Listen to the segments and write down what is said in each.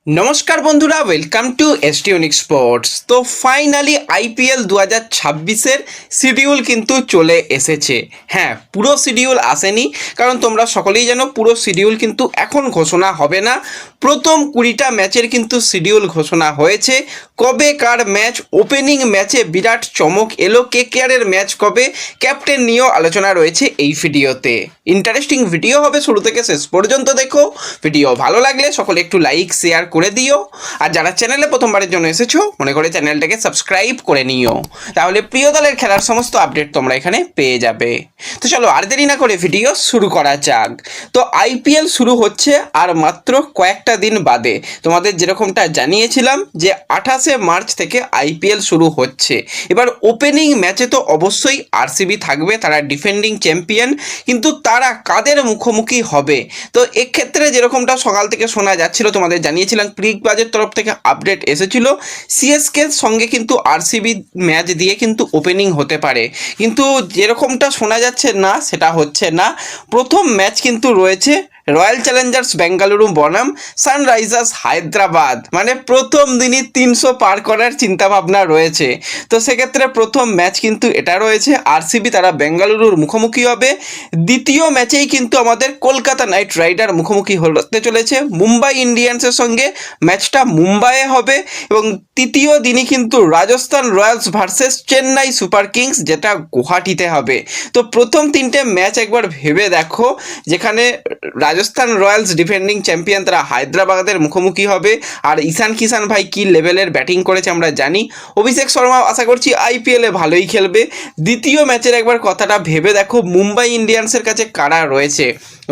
নমস্কার বন্ধুরা, welcome to এসটিউনিক sports. তো ফাইনালি আইপিএল 2026-এর শিডিউল কিন্তু চলে এসেছে। হ্যাঁ, পুরো শিডিউল আসেনি, কারণ তোমরা সকলেই জানো পুরো শিডিউল কিন্তু এখন ঘোষণা হবে না। প্রথম 20টা ম্যাচের কিন্তু শিডিউল ঘোষণা হয়েছে। কবে কার ম্যাচ, ওপেনিং ম্যাচে বিরাট চমক এলো, কেকেআরের ম্যাচ কবে, ক্যাপ্টেন নিয়েও আলোচনা রয়েছে এই ভিডিওতে। ইন্টারেস্টিং ভিডিও হবে, শুরু থেকে শেষ পর্যন্ত দেখো। ভিডিও ভালো লাগলে সকলে একটু লাইক শেয়ার করে দিও, আর যারা চ্যানেলে প্রথমবারের জন্য এসেছো মনে করে চ্যানেলটাকে সাবস্ক্রাইব করে নিও, তাহলে প্রিয় দলের খেলার সমস্ত আপডেট তোমরা এখানে পেয়ে যাবে। তো চলো আর দেরি না করে ভিডিও শুরু করা যাক। তো আইপিএল শুরু হচ্ছে আর মাত্র কয়েকটা দিন বাদে। তোমাদের যেরকমটা জানিয়েছিলাম যে 28শে মার্চ থেকে আইপিএল শুরু হচ্ছে। এবার ওপেনিং ম্যাচে তো অবশ্যই আরসিবি থাকবে, তারা ডিফেন্ডিং চ্যাম্পিয়ন, কিন্তু তারা কাদের মুখোমুখি হবে? তো এক্ষেত্রে যেরকমটা সকাল থেকে শোনা যাচ্ছিল, তোমাদের জানিয়েছিলাম ক্রিকবাজের তরফ থেকে আপডেট এসেছিল, সিএসকের সঙ্গে কিন্তু আরসিবি ম্যাচ দিয়ে কিন্তু ওপেনিং হতে পারে। কিন্তু যেরকমটা শোনা যাচ্ছে না, সেটা হচ্ছে না। প্রথম ম্যাচ কিন্তু রয়েছে রয়্যাল চ্যালেঞ্জার্স বেঙ্গালুরু বনাম সানরাইজার্স হায়দ্রাবাদ। মানে প্রথম দিনই 300 পার করার চিন্তাভাবনা রয়েছে। তো সেক্ষেত্রে প্রথম ম্যাচ কিন্তু এটা রয়েছে, আরসিবি তারা বেঙ্গালুরুর মুখোমুখি হবে। দ্বিতীয় ম্যাচেই কিন্তু আমাদের কলকাতা নাইট রাইডার মুখোমুখি হতে চলেছে মুম্বাই ইন্ডিয়ান্সের সঙ্গে। ম্যাচটা মুম্বাইয়ে হবে। এবং তৃতীয় দিনই কিন্তু Rajasthan royals versus Chennai super kings, যেটা গুয়াহাটিতে হবে। তো প্রথম তিনটে ম্যাচ একবার ভেবে দেখো, যেখানে রাজস্থান রয়্যালস ডিফেন্ডিং চ্যাম্পিয়ন, তারা হায়দ্রাবাদের মুখোমুখি হবে। আর ঈশান কিষান ভাই কী লেভেলের ব্যাটিং করেছে আমরা জানি। অভিষেক শর্মা আশা করছি আইপিএলে ভালোই খেলবে। দ্বিতীয় ম্যাচের একবার কথাটা ভেবে দেখো, মুম্বাই ইন্ডিয়ান্সের কাছে কারা রয়েছে।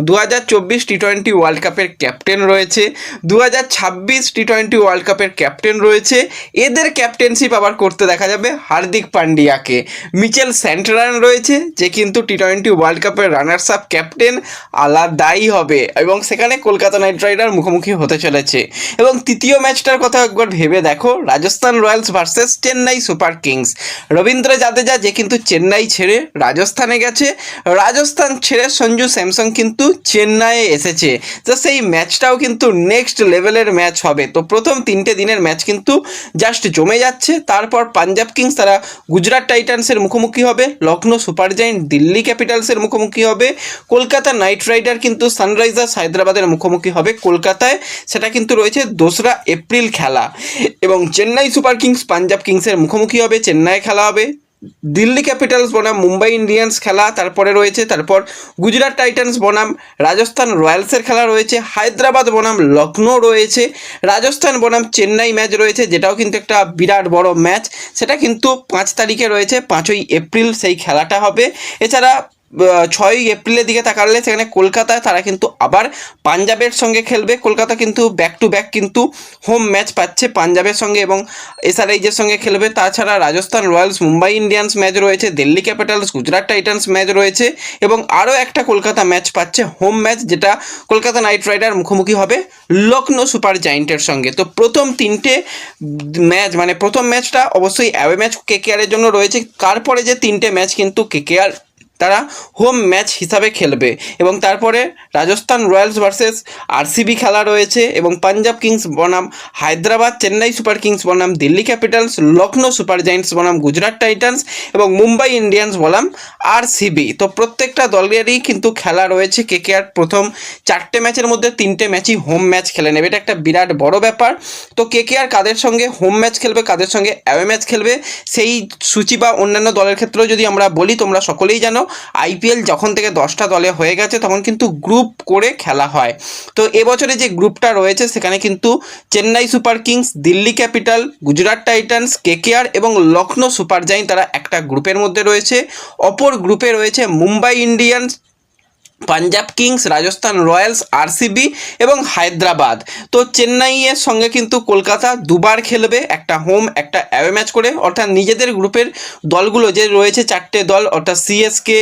2024 টি-20 ওয়ার্ল্ড কাপের ক্যাপ্টেন রয়েছে, 2026 টি-20 ওয়ার্ল্ড কাপের ক্যাপ্টেন রয়েছে। এদের ক্যাপ্টেনশিপ আবার করতে দেখা যাবে হার্দিক পান্ডিয়াকে। মিচেল স্যান্টনার রয়েছে, যে কিন্তু টি-20 ওয়ার্ল্ড কাপের রানার্স আপ ক্যাপ্টেন, আলাদাই হবে। এবং সেখানে কলকাতা নাইট রাইডার মুখোমুখি হতে চলেছে। এবং তৃতীয় ম্যাচটার কথা একবার ভেবে দেখো, Rajasthan royals versus Chennai super kings. Ravindra Jadeja, যে কিন্তু চেন্নাই ছেড়ে রাজস্থানে গেছে, রাজস্থান ছেড়ে সঞ্জু স্যামসং কিন্তু চেন্নাইয়ে এসেছে। তো সেই ম্যাচটাও কিন্তু নেক্সট লেভেলের ম্যাচ হবে। তো প্রথম 3টে দিনের ম্যাচ কিন্তু জাস্ট জমে যাচ্ছে। তারপর পাঞ্জাব কিংস তারা গুজরাট টাইটান্সের মুখোমুখি হবে, লখনৌ সুপার জায়েন্ট দিল্লি ক্যাপিটালসের মুখোমুখি হবে, কলকাতা নাইট রাইডার কিন্তু সানরাইজার্স হায়দ্রাবাদের মুখোমুখি হবে কলকাতায়। সেটা কিন্তু রয়েছে 2রা এপ্রিল খেলা। এবং চেন্নাই সুপার কিংস পাঞ্জাব কিংসের মুখোমুখি হবে, চেন্নাইয়ে খেলা হবে। দিল্লি ক্যাপিটালস বনাম মুম্বাই ইন্ডিয়ান্স খেলা তারপরে রয়েছে। তারপর গুজরাট টাইটান্স বনাম রাজস্থান রয়্যালসের খেলা রয়েছে, হায়দ্রাবাদ বনাম লখনৌ রয়েছে, রাজস্থান বনাম চেন্নাই ম্যাচ রয়েছে, যেটাও কিন্তু একটা বিরাট বড় ম্যাচ। সেটা কিন্তু 5 তারিখে রয়েছে, 5ই এপ্রিল সেই খেলাটা হবে। এছাড়া 6ই এপ্রিলের দিকে তাকালে সেখানে কলকাতায় তারা কিন্তু আবার পাঞ্জাবের সঙ্গে খেলবে। কলকাতা কিন্তু ব্যাক টু ব্যাক কিন্তু হোম ম্যাচ পাচ্ছে পাঞ্জাবের সঙ্গে এবং এসআরএইচের সঙ্গে খেলবে। তাছাড়া Rajasthan Royals Mumbai Indians match রয়েছে, Delhi Capitals Gujarat Titans match রয়েছে, এবং আরও একটা কলকাতা ম্যাচ পাচ্ছে হোম ম্যাচ, যেটা কলকাতা নাইট রাইডার মুখোমুখি হবে লখনৌ সুপার জায়েন্টের সঙ্গে। তো প্রথম 3টে ম্যাচ, মানে প্রথম ম্যাচটা অবশ্যই অ্যাওয়ে ম্যাচ কেকেআরের জন্য রয়েছে। তারপরে যে 3টে ম্যাচ কিন্তু কেকেআর তারা হোম ম্যাচ হিসাবে খেলবে। এবং তারপরে রাজস্থান রয়্যালস ভার্সেস আরসিবি খেলা রয়েছে, এবং পাঞ্জাব কিংস বনাম হায়দ্রাবাদ, চেন্নাই সুপার কিংস বনাম Delhi Capitals, Lucknow super giant's বনাম গুজরাট টাইটান্স, এবং মুম্বাই ইন্ডিয়ান্স বনাম আরসিবি। তো প্রত্যেকটা দলেরই কিন্তু খেলা রয়েছে। কেকেআর প্রথম 4টে ম্যাচের মধ্যে 3টে ম্যাচই হোম ম্যাচ খেলে নেবে, এটা একটা বিরাট বড় ব্যাপার। তো কেকেআর কাদের সঙ্গে হোম ম্যাচ খেলবে, কাদের সঙ্গে অ্যাওয়ে ম্যাচ খেলবে, সেই সূচি বা অন্যান্য দলের ক্ষেত্রেও যদি আমরা বলি, তোমরা সকলেই জানো আইপিএল যখন থেকে 10টা দলে হয়ে গেছে তখন কিন্তু গ্রুপ করে খেলা হয়। তো এবছরে যে গ্রুপটা রয়েছে সেখানে কিন্তু Chennai super kings, Delhi capital, Gujarat titans, KKR এবং লখনৌ সুপার জায়েন্ট তারা একটা গ্রুপের মধ্যে রয়েছে। অপর গ্রুপে রয়েছে Mumbai Indians, Punjab kings, Rajasthan royals, RCB এবং হায়দ্রাবাদ। তো চেন্নাইয়ের সঙ্গে কিন্তু কলকাতা দুবার খেলবে, একটা হোম একটা অ্যাওয়ে ম্যাচ করে। অর্থাৎ নিজেদের গ্রুপের দলগুলো যে রয়েছে 4টে দল, অর্থাৎ সিএসকে,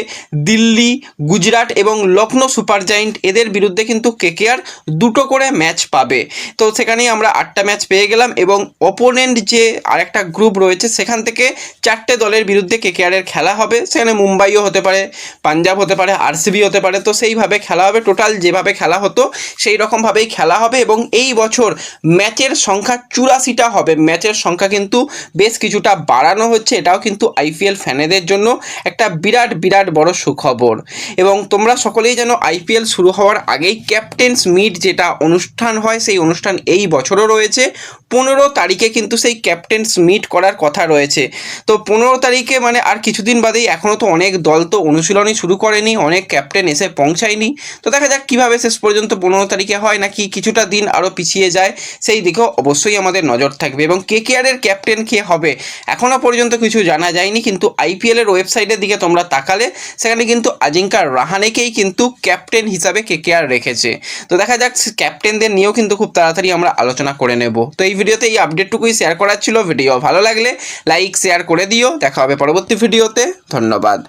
দিল্লি, গুজরাট এবং লখনৌ সুপার জায়েন্ট, এদের বিরুদ্ধে কিন্তু কেকেআর 2টো করে ম্যাচ পাবে। তো সেখানেই আমরা 8টা ম্যাচ পেয়ে গেলাম। এবং অপোনেন্ট যে আরেকটা গ্রুপ রয়েছে সেখান থেকে 4টে দলের বিরুদ্ধে কেকেআরের খেলা হবে। সেখানে মুম্বাইও হতে পারে, পাঞ্জাব হতে পারে, আরসিবি হতে পারে। তো সেইভাবে খেলা হবে, টোটাল যেভাবে খেলা হতো সেই রকমভাবেই খেলা হবে। এবং এই বছর ম্যাচের সংখ্যা 84টা হবে, ম্যাচের সংখ্যা কিন্তু বেশ কিছুটা বাড়ানো হচ্ছে। এটাও কিন্তু আইপিএল ফ্যানেদের জন্য একটা বিরাট বিরাট বড় সুখবর। এবং তোমরা সকলেই জানো আইপিএল শুরু হওয়ার আগেই ক্যাপ্টেন্স মিট যেটা অনুষ্ঠান হয়, সেই অনুষ্ঠান এই বছরও রয়েছে। 15 তারিখে কিন্তু সেই ক্যাপ্টেন্স মিট করার কথা রয়েছে। তো 15 তারিখে মানে আর কিছুদিন বাদেই, এখনও তো অনেক দল তো অনুশীলনই শুরু করেনি, অনেক ক্যাপ্টেন এসে পৌঁছায়নি। তো দেখা যাক কীভাবে শেষ পর্যন্ত 15 তারিখে হয়, নাকি কিছুটা দিন আরও পিছিয়ে যায়, সেই দিকেও অবশ্যই আমাদের নজর থাকবে। এবং কেকেআরের ক্যাপ্টেন কে হবে এখনও পর্যন্ত কিছু জানা যায়নি, কিন্তু আইপিএলের ওয়েবসাইটের দিকে তোমরা তাকালে সেখানে কিন্তু আজিঙ্কা রাহানেকেই কিন্তু ক্যাপ্টেন হিসাবে কেকেআর রেখেছে। তো দেখা যাক ক্যাপ্টেনদের নিয়েও কিন্তু খুব তাড়াতাড়ি আমরা আলোচনা করে নেব। তো এই ভিডিওতে এই আপডেটটুকুই শেয়ার করার ছিল। ভিডিও ভালো লাগলে লাইক শেয়ার করে দিও। দেখা হবে পরবর্তী ভিডিওতে। ধন্যবাদ।